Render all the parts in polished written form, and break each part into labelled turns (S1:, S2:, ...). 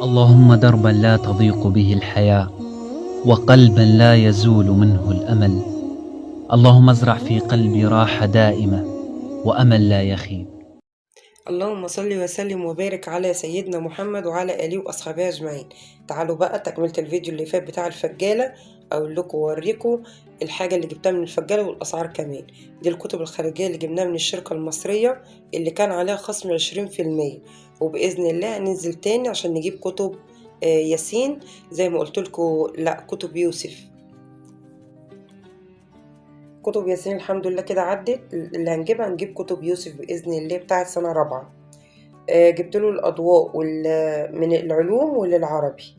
S1: اللهم دربا لا تضيق به الحياة، وقلبا لا يزول منه الأمل. اللهم ازرع في قلبي راحة دائمة وأمل لا يخيب.
S2: اللهم صل وسلم وبارك على سيدنا محمد وعلى آله وأصحابه أجمعين. تعالوا بقى تكملة الفيديو اللي فات بتاع الفجالة، أقول لكم وأوريكم الحاجة اللي جبتها من الفجالة والأسعار كمان. دي الكتب الخارجية اللي جبناها من الشركة المصرية اللي كان عليها خصم 20%، وبإذن الله هننزل تاني عشان نجيب كتب ياسين زي ما قلت لكم. لا، كتب يوسف. كتب ياسين الحمد لله كده عدت، اللي هنجيبها هنجيب كتب يوسف بإذن الله بتاعت سنة رابعة. جبت له الأضواء من العلوم وللعربي،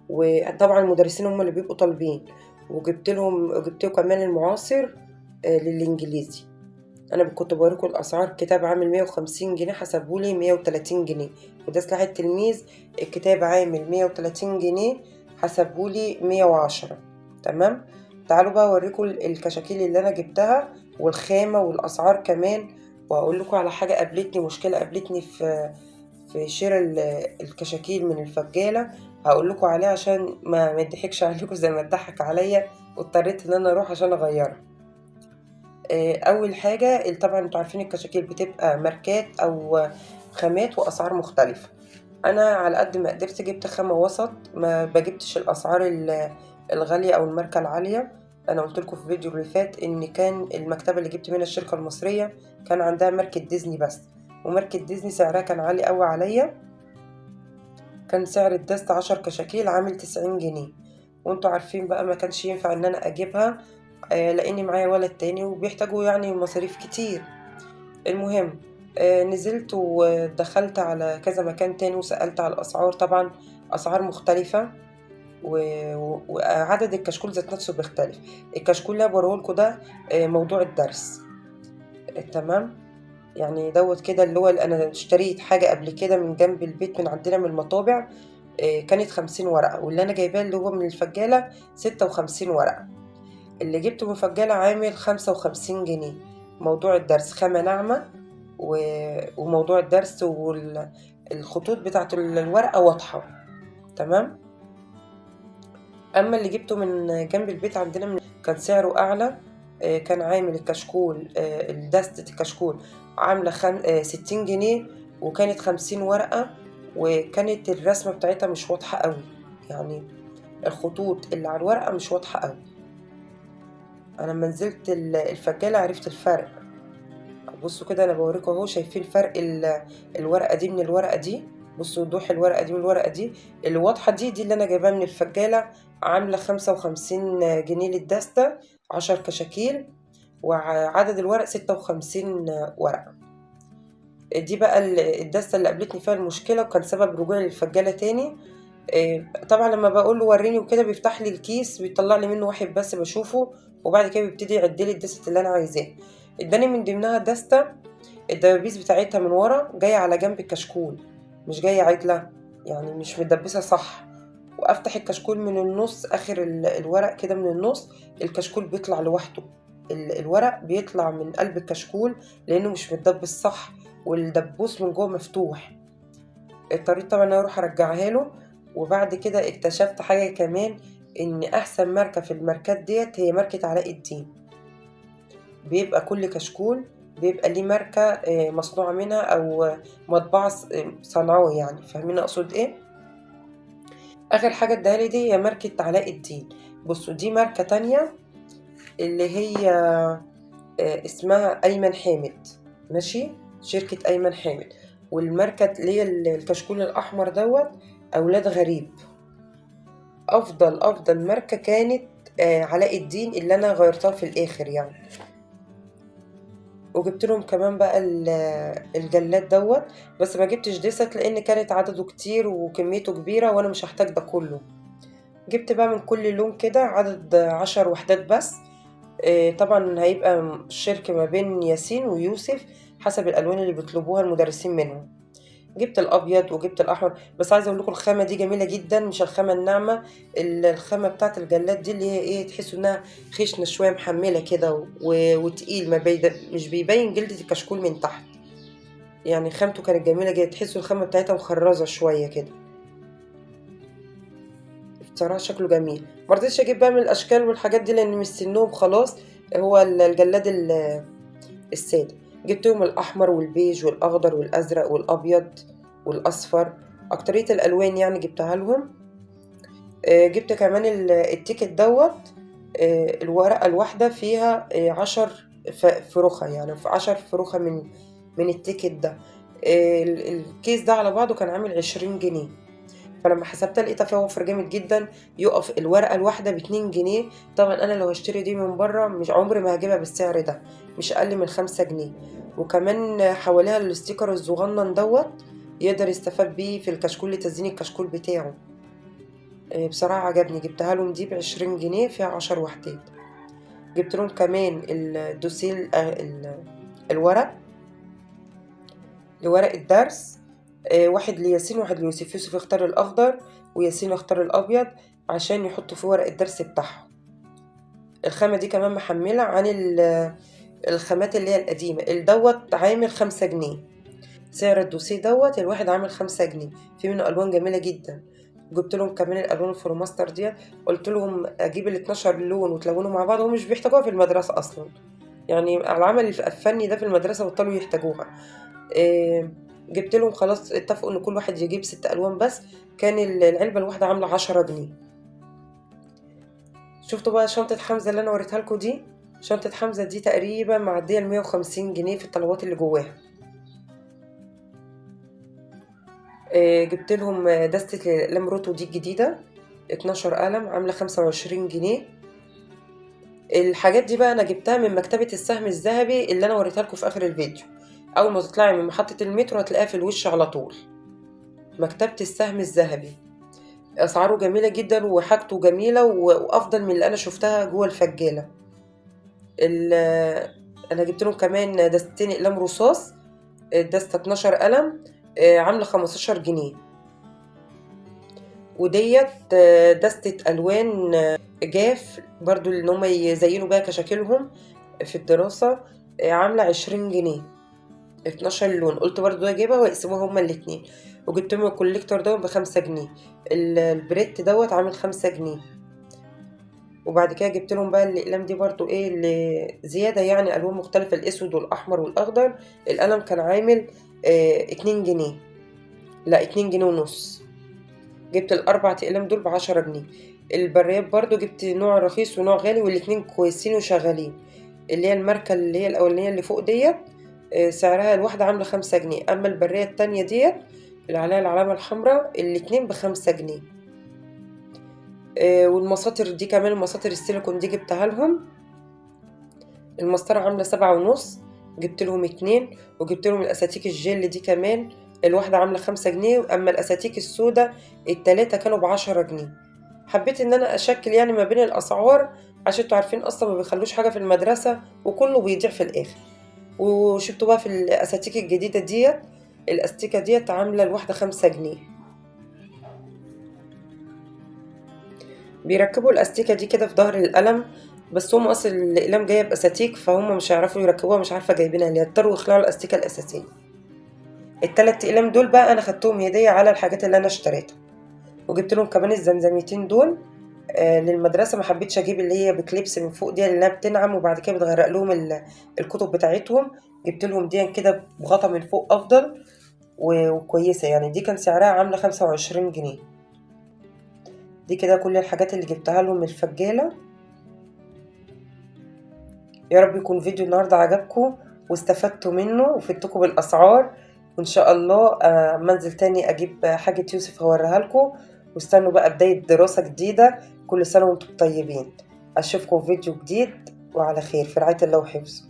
S2: وطبعا المدرسين هم اللي بيبقوا طالبين. جبت له كمان المعاصر للإنجليزي. أنا كنت بوريكم الأسعار. كتاب عامل 150 جنيه، حسبولي 130 جنيه. وده سلاح التلميذ، الكتاب عامل 130 جنيه، حسبولي 110. تمام. تعالوا بقى أوريكم الكشاكيل اللي أنا جبتها والخامة والأسعار كمان. وأقول لكم على حاجة مشكلة قابلتني في شراء الكشاكيل من الفجالة. هقول لكم عليها عشان ما يضحكش عليكم زي ما اتضحك عليا واضطريت ان انا اروح عشان اغيرها. اول حاجة طبعا انتوا عارفين الكشاكيل بتبقى ماركات او خامات واسعار مختلفة. انا على قد ما قدرت جبت خامة وسط، ما بجبتش الاسعار الغالية او الماركة العالية. انا قلت لكم في الفيديو اللي فات ان كان المكتبة اللي جبت منها الشركة المصرية كان عندها ماركة ديزني بس، وماركة ديزني سعرها كان عالي قوي عليا. كان سعر الدست 10 كشاكيل عامل 90 جنيه. وانتوا عارفين بقى ما كانش ينفع ان انا اجيبها لاني معايا ولد تاني وبيحتاجوا يعني مصاريف كتير. المهم نزلت ودخلت على كذا مكان تاني وسألت على الاسعار. طبعا اسعار مختلفة، وعدد الكشكول ذات نفسه بيختلف. الكشكول اللي بوريهولكوا ده موضوع الدرس. تمام. يعني دوت كده اللي هو انا اشتريت حاجة قبل كده من جنب البيت من عندنا من المطابع، كانت 50 ورقة، واللي أنا جايباه اللي هو من الفجالة 56 ورقة. اللي جبته من الفجالة عامل 55 جنيه. موضوع الدرس خامة ناعمة، وموضوع الدرس والخطوط بتاعت الورقة واضحة. تمام. أما اللي جبته من جنب البيت عندنا كان سعره أعلى. كان عامل الكشكول الدستة الكشكول عاملة 60 جنيه، وكانت 50 ورقة، وكانت الرسمة بتاعتها مش واضحة قوي. يعني الخطوط اللي على الورقة مش واضحة قوي. أنا لما نزلت الفجالة عرفت الفرق. بصوا كده أنا بوريكم أهو، شايفين فرق الورقة دي من الورقة دي. بصوا وضوح الورقة دي من الورقة دي. اللي واضحة دي اللي أنا جايباها من الفجالة، عاملة 55 جنيه للدستة 10 كشاكيل، وعدد الورق 56 ورقة. دي بقى الدستة اللي قابلتني فيها المشكلة وكان سبب رجوعي للفجالة تاني. طبعا لما بقول له وريني وكده بيفتح لي الكيس بيطلع لي منه واحد بس بشوفه، وبعد كده بيبتدي يعد لي الدستة اللي انا عايزاه. اداني من ضمنها دستة الدبابيس بتاعتها من ورا جاية على جنب الكشكول، مش جاية عدلة، يعني مش مدبسة صح. وافتح الكشكول من النص، اخر الورق كده من النص، الكشكول بيطلع لوحده. الورق بيطلع من قلب الكشكول لانه مش متدبس صح، والدبوس من جوه مفتوح. اضطريت طبعا انا اروح ارجعها له. وبعد كده اكتشفت حاجة كمان، ان احسن ماركة في الماركات ديت هي ماركة علاء الدين. بيبقى كل كشكول بيبقى ليه ماركة مصنوعة منها او مطبعة صنعوه، يعني فاهمين اقصد ايه. اخر حاجة ادالي دي هي ماركة علاء الدين. بصوا دي ماركة تانية اللي هي اسمها ايمن حامد. ماشي، شركة ايمن حامد. والماركة اللي هي الكشكول الاحمر دوت اولاد غريب. افضل ماركة كانت علاء الدين اللي انا غيرتها في الاخر يعني. وجبت لهم كمان بقى الجلاد دوت، بس ما جبتش ديست لان كانت عدده كتير وكميته كبيرة وانا مش هحتاج ده كله. جبت بقى من كل لون كده عدد 10 وحدات بس. طبعا هيبقى الشرك ما بين ياسين ويوسف حسب الالوان اللي بيطلبوها المدرسين منهم. جبت الابيض وجبت الاحمر، بس عايزه اقول لكم الخامه دي جميله جدا، مش الخامه الناعمه. الخامه بتاعه الجلاد دي اللي هي ايه، تحسوا انها خشنه شويه محمله كده وتقيل، ما مش بيبين جلده الكشكول من تحت. يعني خامته كانت جميله جدا، تحسوا الخامه بتاعتها مخرزه شويه كده. بصراحة شكله جميل. مرضتش اجيب بقى من الاشكال والحاجات دي لان مش سنهم خلاص، هو الجلاد السادة. جبتهم الاحمر والبيج والاخضر والازرق والابيض والاصفر، اكترية الالوان يعني جبتها لهم. جبت كمان التيكت دوت. الورقة الواحدة فيها 10 فروخة، يعني 10 فروخة من التيكت ده. الكيس ده على بعضه كان عامل 20 جنيه. فلما حسبتها لقيتها فيها وفر جامد جدا، يقف الورقة الواحدة ب2 جنيه. طبعا أنا لو هشتري دي من بره مش عمري ما هجيبها بالسعر ده، مش أقل من 5 جنيه. وكمان حواليها الاستيكر الصغنن دوت، يقدر يستفاد بيه في الكشكول لتزيين الكشكول بتاعه. بصراحة عجبني، جبتها لهم دي ب20 جنيه فيها 10 وحدات. جبت لهم كمان الدوسيل الورق لورق الدرس. واحد لياسين وواحد ليوسف. يوسف اختار الأخضر وياسين اختار الأبيض عشان يحطوا في ورق الدرس بتاعهم. الخامة دي كمان محملة عن الخامات اللي هي القديمة. الدوت عامل 5 جنيه. سعر الدوسيه دوت الواحد عامل 5 جنيه. في منه ألوان جميلة جدا. جبت لهم كمان الألوان الفلوماستر دي، قلت لهم أجيب ال12 لون وتلونوا مع بعض، هم مش بيحتاجوها في المدرسة أصلا، يعني العمل الفني ده في المدرسة بطلوا يحتاجوها. جبت لهم خلاص، اتفقوا ان كل واحد يجيب 6 ألوان بس. كان العلبة الواحدة عاملة 10 جنيه. شفتوا بقى شنطة حمزة اللي انا وريتها لكم دي؟ شنطة حمزة دي تقريبا معدية 150 جنيه في الطلبات اللي جواها. جبت لهم دستة الأقلام روتو دي الجديدة، 12 قلم عاملة 25 جنيه. الحاجات دي بقى انا جبتها من مكتبة السهم الذهبي اللي انا وريتها لكم في اخر الفيديو. اول ما تطلعي من محطة المترو هتلاقيها في الوش على طول، مكتبة السهم الذهبي. اسعاره جميلة جدا وحاجته جميلة وافضل من اللي انا شفتها جوه الفجالة. انا جبت لهم كمان دستين اقلام رصاص، دستة 12 قلم عاملة 15 جنيه. وديت دستة الوان جاف برضو ان هم يزينوا بيها كشاكلهم في الدراسة، عاملة 20 جنيه. 12 لون. قلت برضو ده اجيبها واقسموها هما الاتنين. وجبت لهم الكوليكتور دوت ب5 جنيه. البريت دوت عامل 5 جنيه. وبعد كده جبت لهم بقى الاقلام دي برضو ايه اللي زيادة، يعني الوان مختلفة، الاسود والاحمر والاخضر. القلم كان عامل 2 جنيه، لا 2 جنيه ونص. جبت الاربع اقلام دول ب10 جنيه. البريات برضو جبت نوع رخيص ونوع غالي والاتنين كويسين وشغالين. اللي هي الماركة اللي هي الاولانية اللي فوق ديت سعرها الواحدة عاملة 5 جنيه. اما البرية التانية ديت اللي عليها العلامة الحمراء الاتنين ب5 جنيه. والمساطر دي كمان، المساطر السيليكون دي جبتها لهم. المسطرة عاملة 7 ونص، جبت لهم 2. وجبت لهم الاساتيك الجل دي كمان الواحدة عاملة 5 جنيه. اما الاساتيك السوداء التلاتة كانوا ب10 جنيه. حبيت ان انا اشكل يعني ما بين الاسعار، عشان انتوا عارفين اصلا ما بيخلوش حاجة في المدرسة وكله بيضيع في الاخر. وشفتوا بقى في الاساتيك الجديدة ديت، الاستيكة ديت عاملة الواحدة 5 جنيه. بيركبوا الاستيكة دي كده في ظهر القلم، بس هم اصل الاقلام جايه باساتيك فهم مش هيعرفوا يركبوها، مش عارفه جايبينها ليه، يضطروا يخلعوا الاستيكه الاساسيه. ال3 اقلام دول بقى انا خدتهم هديه على الحاجات اللي انا اشتريتها. وجبت لهم كمان الزمزميتين دول للمدرسه. ما حبيتش اجيب اللي هي بكليبس من فوق دي لانها بتنعم وبعد كده بتغرق لهم الكتب بتاعتهم. جبت لهم دي كده بغطا من فوق افضل وكويسه، يعني دي كان سعرها عامله 25 جنيه. دي كده كل الحاجات اللي جبتها لهم من الفجاله. يا رب يكون فيديو النهارده عجبكم واستفدتوا منه وفدتكم بالاسعار. وان شاء الله منزل تاني اجيب حاجه يوسف هوريها لكم. واستنوا بقى بدايه دراسه جديده. كل سنه وانتم طيبين. اشوفكم في فيديو جديد وعلى خير في رعايه الله وحفظه.